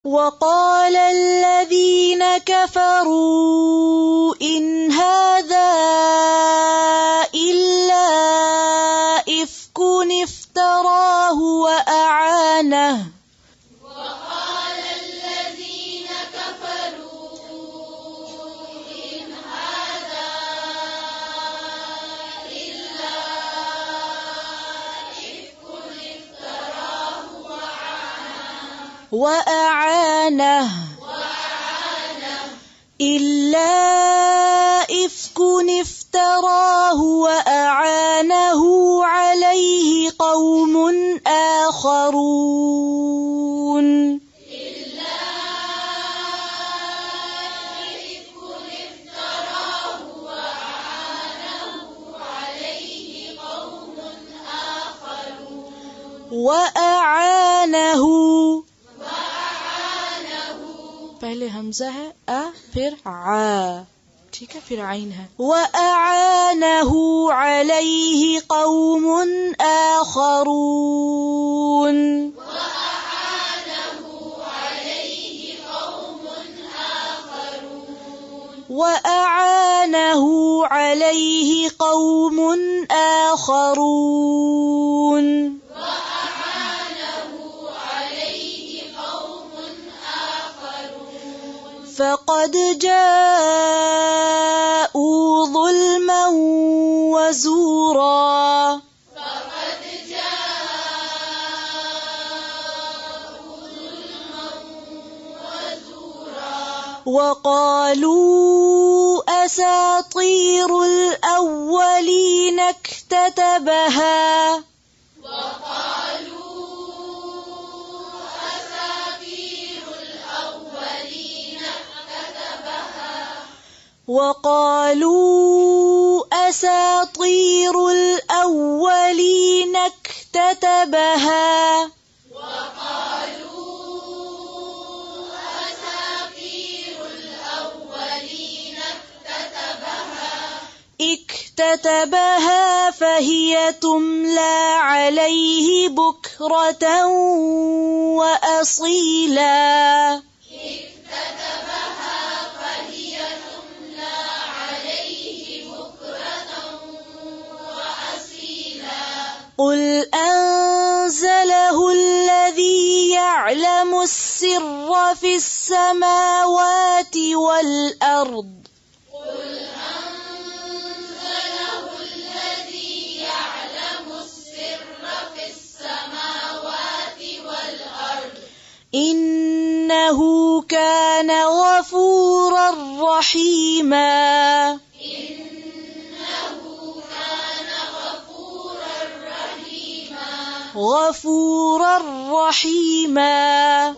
وقال الذين كفروا إن هذا إلا إفك افتراه وأعانه إلا إفك افتراه وأعانه عليه قوم آخرون وأعانه पहले हमजा है फिर आ ठीक है फिर आइन है وأعانه عليه قوم آخرون وأعانه عليه قوم آخرون فقد جاءوا ظلما وزورا وقالوا أساطير الأولين اكتتبها وقالوا أساطير الأولين اكتتبها فهي تملى عليه بكرة وأصيلا قل أنزله الذي يعلم السر في السماوات والأرض إنه كان غفورا رحيما غفورا رحيما